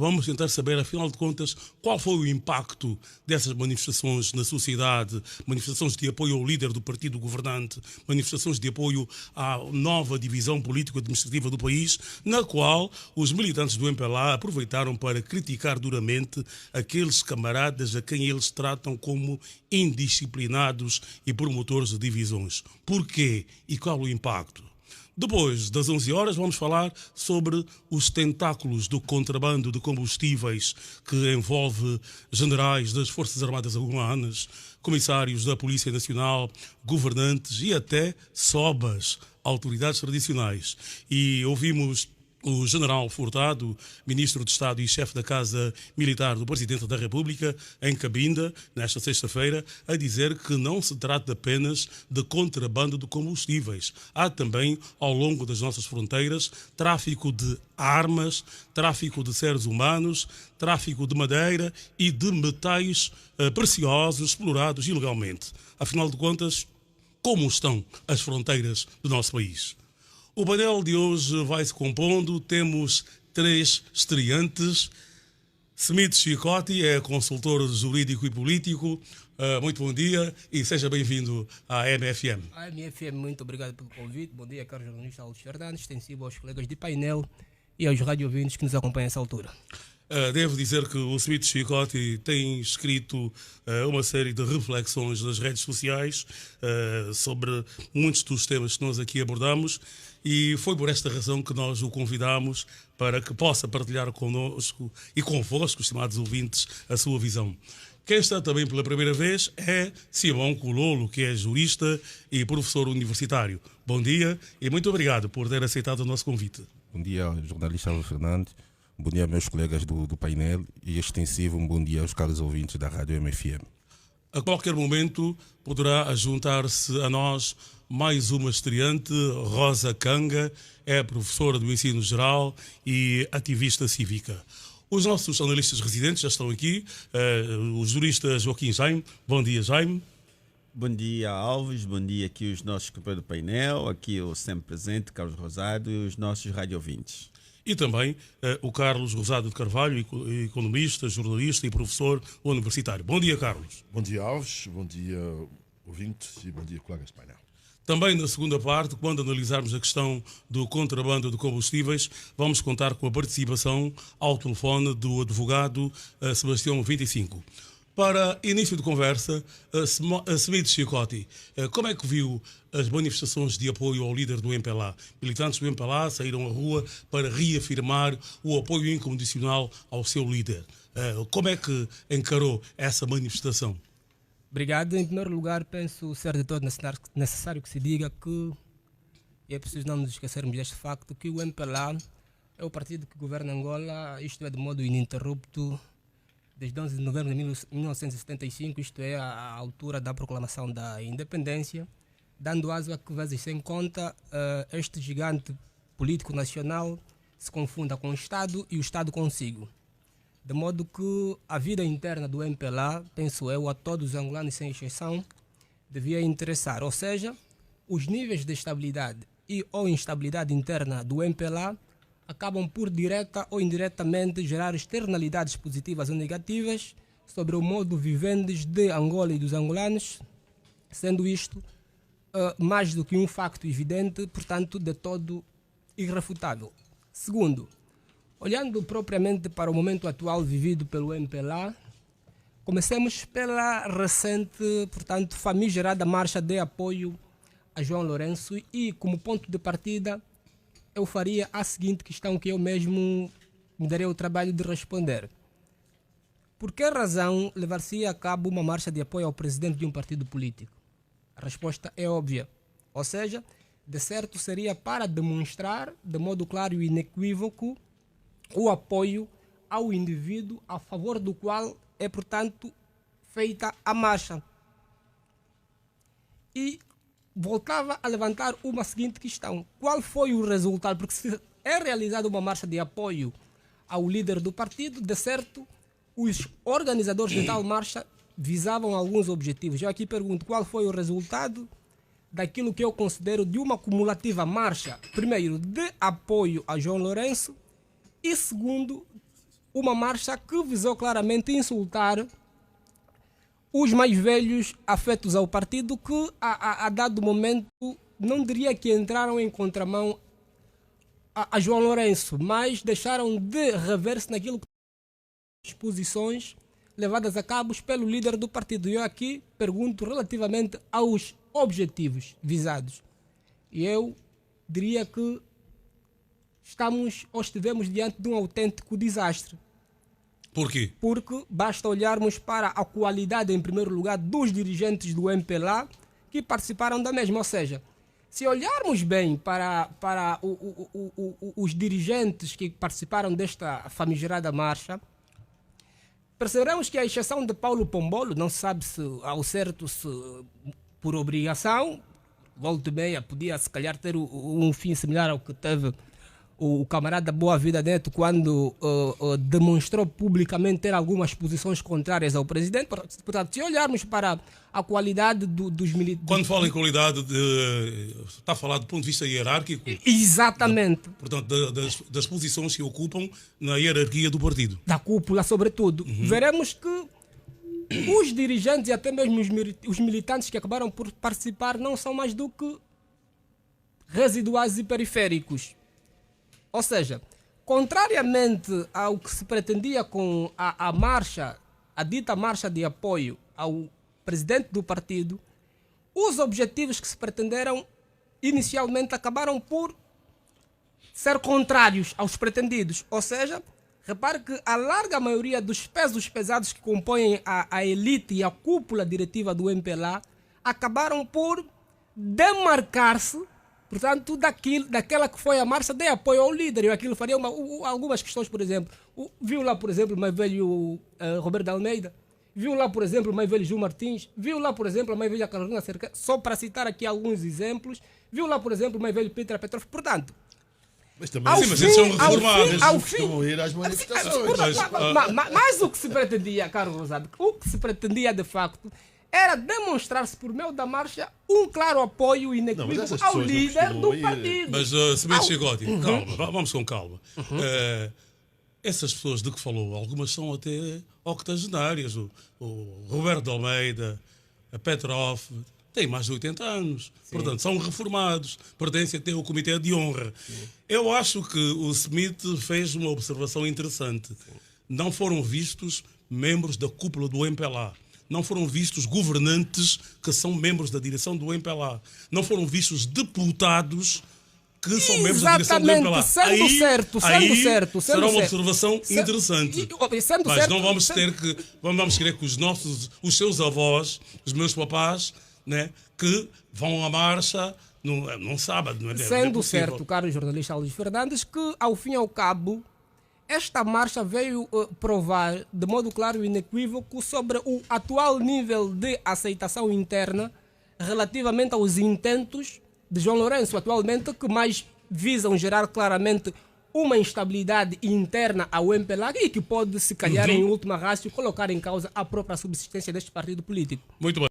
vamos tentar saber, afinal de contas, qual foi o impacto dessas manifestações na sociedade, manifestações de apoio ao líder do partido governante, manifestações de apoio à nova divisão político-administrativa do país, na qual os militantes do MPLA aproveitaram para criticar duramente aqueles camaradas a quem eles tratam como indisciplinados e promotores de divisões. Porquê e qual o impacto? Depois das 11 horas vamos falar sobre os tentáculos do contrabando de combustíveis que envolve generais das Forças Armadas Angolanas, comissários da Polícia Nacional, governantes e até SOBAs, autoridades tradicionais. E ouvimos o general Furtado, ministro de Estado e chefe da Casa Militar do Presidente da República, em Cabinda, nesta sexta-feira, a dizer que não se trata apenas de contrabando de combustíveis. Há também, ao longo das nossas fronteiras, tráfico de armas, tráfico de seres humanos, tráfico de madeira e de metais preciosos explorados ilegalmente. Afinal de contas, como estão as fronteiras do nosso país? O painel de hoje vai se compondo, temos 3 estreantes. Smith Chicote é consultor jurídico e político. Muito bom dia e seja bem-vindo à MFM. A MFM, muito obrigado pelo convite. Bom dia, caro jornalista Alves Fernandes, extensivo aos colegas de painel e aos radiovintes que nos acompanham nessa altura. Devo dizer que o Smith Chicote tem escrito uma série de reflexões nas redes sociais sobre muitos dos temas que nós aqui abordamos e foi por esta razão que nós o convidamos para que possa partilhar connosco e convosco, estimados ouvintes, a sua visão. Quem está também pela primeira vez é Simão Cololo, que é jurista e professor universitário. Bom dia e muito obrigado por ter aceitado o nosso convite. Bom dia, jornalista Alves Fernandes. Bom dia, meus colegas do painel e extensivo um bom dia aos caros ouvintes da Rádio MFM. A qualquer momento poderá juntar-se a nós mais uma estreante, Rosa Kanga, é professora do ensino geral e ativista cívica. Os nossos analistas residentes já estão aqui, o jurista Joaquim Jaime. Bom dia, Jaime. Bom dia, Alves. Bom dia aqui os nossos companheiros do painel, aqui o sempre presente, Carlos Rosado e os nossos radiovintes. E também o Carlos Rosado de Carvalho, economista, jornalista e professor universitário. Bom dia, Carlos. Bom dia, Alves. Bom dia, ouvintes e bom dia, colegas de painel. Também na segunda parte, quando analisarmos a questão do contrabando de combustíveis, vamos contar com a participação ao telefone do advogado Sebastião 25. Para início de conversa, Smith Chicote, como é que viu as manifestações de apoio ao líder do MPLA? Militantes do MPLA saíram à rua para reafirmar o apoio incondicional ao seu líder. Como é que encarou essa manifestação? Obrigado. Em primeiro lugar, penso ser de todo necessário que se diga que é preciso não nos esquecermos deste facto que o MPLA é o partido que governa Angola, isto é, de modo ininterrupto, desde 11 de novembro de 1975, isto é, a altura da proclamação da independência, dando aso a que, vezes sem conta, este gigante político nacional se confunda com o Estado e o Estado consigo. De modo que a vida interna do MPLA, penso eu, a todos os angolanos sem exceção, devia interessar. Ou seja, os níveis de estabilidade e ou instabilidade interna do MPLA acabam por direta ou indiretamente gerar externalidades positivas ou negativas sobre o modo vivendes de Angola e dos angolanos, sendo isto mais do que um facto evidente, portanto, de todo irrefutável. Segundo, olhando propriamente para o momento atual vivido pelo MPLA, comecemos pela recente, portanto, famigerada marcha de apoio a João Lourenço e, como ponto de partida, eu faria a seguinte questão que eu mesmo me darei o trabalho de responder. Por que razão levar-se a cabo uma marcha de apoio ao presidente de um partido político? A resposta é óbvia. Ou seja, de certo seria para demonstrar, de modo claro e inequívoco, o apoio ao indivíduo a favor do qual é, portanto, feita a marcha. E voltava a levantar uma seguinte questão. Qual foi o resultado? Porque se é realizada uma marcha de apoio ao líder do partido, de certo, os organizadores de tal marcha visavam alguns objetivos. Eu aqui pergunto qual foi o resultado daquilo que eu considero de uma cumulativa marcha, primeiro, de apoio a João Lourenço e, segundo, uma marcha que visou claramente insultar os mais velhos afetos ao partido que, a dado momento, não diria que entraram em contramão a João Lourenço, mas deixaram de rever-se naquilo que as posições levadas a cabo pelo líder do partido. E eu aqui pergunto relativamente aos objetivos visados. E eu diria que estivemos diante de um autêntico desastre. Por quê? Porque basta olharmos para a qualidade, em primeiro lugar, dos dirigentes do MPLA que participaram da mesma. Ou seja, se olharmos bem para os dirigentes que participaram desta famigerada marcha, perceberemos que, à exceção de Paulo Pombolo, não se sabe se ao certo se por obrigação, volta e meia, podia se calhar ter um fim similar ao que teve o camarada Boa Vida Neto quando demonstrou publicamente ter algumas posições contrárias ao presidente. Portanto, se olharmos para a qualidade dos militares... Quando fala em qualidade, está a falar do ponto de vista hierárquico? Exatamente. Portanto, das posições que ocupam na hierarquia do partido. Da cúpula, sobretudo. Veremos que os dirigentes e até mesmo os militantes que acabaram por participar não são mais do que residuais e periféricos. Ou seja, contrariamente ao que se pretendia com a marcha, a dita marcha de apoio ao presidente do partido, os objetivos que se pretenderam inicialmente acabaram por ser contrários aos pretendidos. Ou seja, repare que a larga maioria dos pesos pesados que compõem a elite e a cúpula diretiva do MPLA acabaram por demarcar-se, portanto, daquela que foi a marcha de apoio ao líder. E aquilo faria algumas questões, por exemplo. Viu lá, por exemplo, o mais velho Roberto de Almeida. Viu lá, por exemplo, o mais velho Gil Martins. Viu lá, por exemplo, a mais velha Carolina Cerqueira. Só para citar aqui alguns exemplos. Viu lá, por exemplo, o mais velho Peter Petrov. Portanto, Mas também mas eles são reformados. ao estão a ir às manifestações. mas o que se pretendia, Carlos Rosado, o que se pretendia de facto era demonstrar-se por meio da marcha um claro apoio inequívoco ao líder do partido. Mas, Semente Chigotti, calma, vamos com calma. Essas pessoas de que falou, algumas são até octogenárias. O Roberto de Almeida, a Petrov, têm mais de 80 anos. Sim. Portanto, são reformados, pertencem até ao Comitê de Honra. Sim. Eu acho que o Smith fez uma observação interessante. Sim. Não foram vistos membros da cúpula do MPLA. Não foram vistos governantes que são membros da direção do MPLA. Não foram vistos deputados que são membros da direção do MPLA. Sendo certo. Será uma observação interessante. Mas certo, não vamos querer que os seus avós, os meus papás, né, que vão à marcha num sábado. Não é? Sendo certo, caro jornalista Alves Fernandes, que ao fim e ao cabo esta marcha veio provar de modo claro e inequívoco sobre o atual nível de aceitação interna relativamente aos intentos de João Lourenço atualmente, que mais visam gerar claramente uma instabilidade interna ao MPLA e que pode, se calhar, em última ratio, colocar em causa a própria subsistência deste partido político. Muito bem.